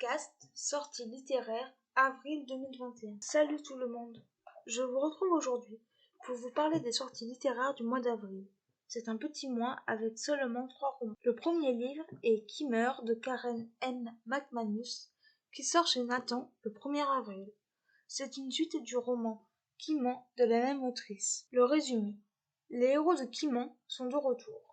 Podcast Sortie littéraire avril 2021. Salut tout le monde, je vous retrouve aujourd'hui pour vous parler des sorties littéraires du mois d'avril. C'est un petit mois avec seulement 3 romans. Le premier livre est Qui meurt de Karen N. McManus qui sort chez Nathan le 1er avril. C'est une suite du roman Qui ment de la même autrice. Le résumé. Les héros de Qui ment sont de retour.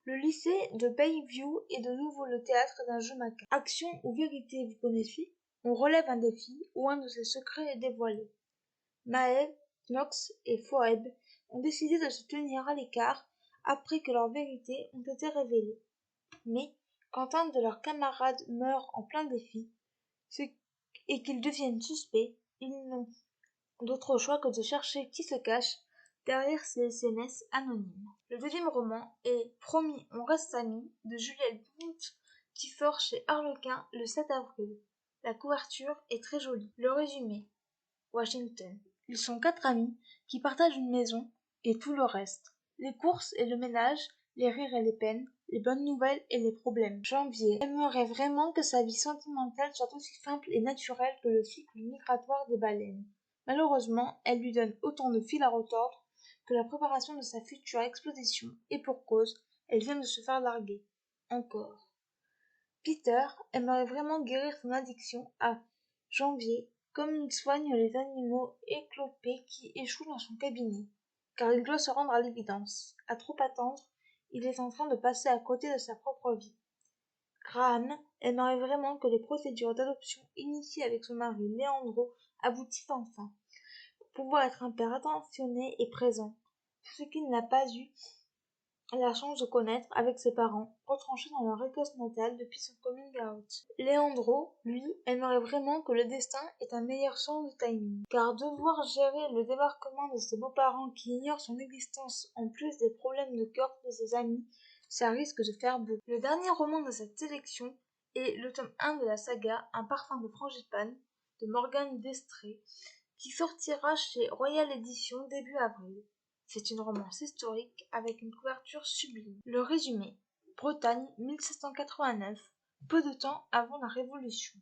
Le lycée de Bayview est de nouveau le théâtre d'un jeu macabre. Action ou vérité, vous connaissez? On relève un défi où un de ses secrets est dévoilé. Maëv, Knox et Phoebe ont décidé de se tenir à l'écart après que leurs vérités ont été révélées. Mais quand un de leurs camarades meurt en plein défi et qu'ils deviennent suspects, ils n'ont d'autre choix que de chercher qui se cache derrière ces SMS anonymes. Le deuxième roman est Promis, on reste amis de Juliette Blount qui sort chez Harlequin le 7 avril. La couverture est très jolie. Le résumé. Washington. Ils sont 4 amis qui partagent une maison et tout le reste. Les courses et le ménage, les rires et les peines, les bonnes nouvelles et les problèmes. Janvier aimerait vraiment que sa vie sentimentale soit aussi simple et naturelle que le cycle migratoire des baleines. Malheureusement, elle lui donne autant de fil à retordre que la préparation de sa future expédition, et pour cause, elle vient de se faire larguer. Encore. Peter aimerait vraiment guérir son addiction à Janvier, comme il soigne les animaux éclopés qui échouent dans son cabinet, car il doit se rendre à l'évidence. À trop attendre, il est en train de passer à côté de sa propre vie. Graham aimerait vraiment que les procédures d'adoption initiées avec son mari Leandro aboutissent enfin, pour pouvoir être un père attentionné et présent, tout ce qu'il n'a pas eu la chance de connaître avec ses parents, retranchés dans leur Écosse natale depuis son coming out. Leandro, lui, aimerait vraiment que le destin ait un meilleur sens de timing, car devoir gérer le débarquement de ses beaux-parents qui ignorent son existence en plus des problèmes de cœur de ses amis, ça risque de faire beaucoup. Le dernier roman de cette sélection est le tome 1 de la saga Un parfum de frangipane de Morgane Destrée, qui sortira chez Royal Éditions début avril. C'est une romance historique avec une couverture sublime. Le résumé. Bretagne, 1789, peu de temps avant la Révolution.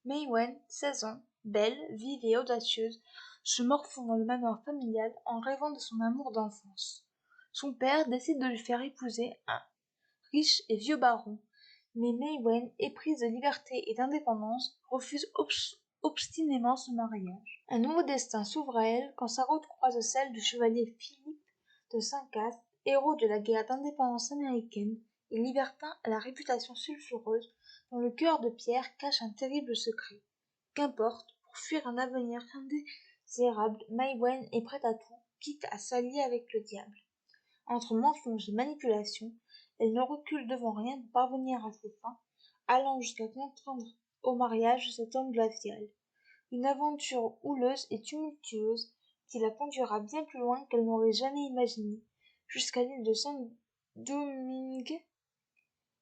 Maïwen, 16 ans, belle, vive et audacieuse, se morfond dans le manoir familial en rêvant de son amour d'enfance. Son père décide de lui faire épouser un riche et vieux baron, mais Maïwen, éprise de liberté et d'indépendance, refuse obstinément ce mariage. Un nouveau destin s'ouvre à elle quand sa route croise celle du chevalier Philippe de Saint-Cast, héros de la guerre d'indépendance américaine et libertin à la réputation sulfureuse, dont le cœur de pierre cache un terrible secret. Qu'importe, pour fuir un avenir indésirable, Maïwen est prête à tout, quitte à s'allier avec le diable. Entre mensonges et manipulation, elle ne recule devant rien pour parvenir à ses fins, allant jusqu'à contraindre au mariage cet homme glacial. Une aventure houleuse et tumultueuse qui la conduira bien plus loin qu'elle n'aurait jamais imaginé, jusqu'à l'île de Saint-Domingue,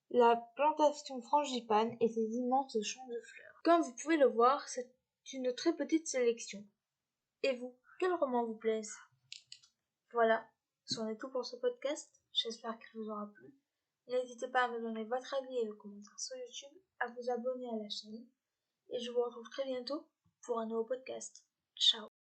la plantation frangipane et ses immenses champs de fleurs. Comme vous pouvez le voir, c'est une très petite sélection. Et vous, quels romans vous plaisent? Voilà, c'en est tout pour ce podcast. J'espère qu'il vous aura plu. N'hésitez pas à me donner votre avis et le commentaire sur YouTube, à vous abonner à la chaîne, et je vous retrouve très bientôt pour un nouveau podcast. Ciao.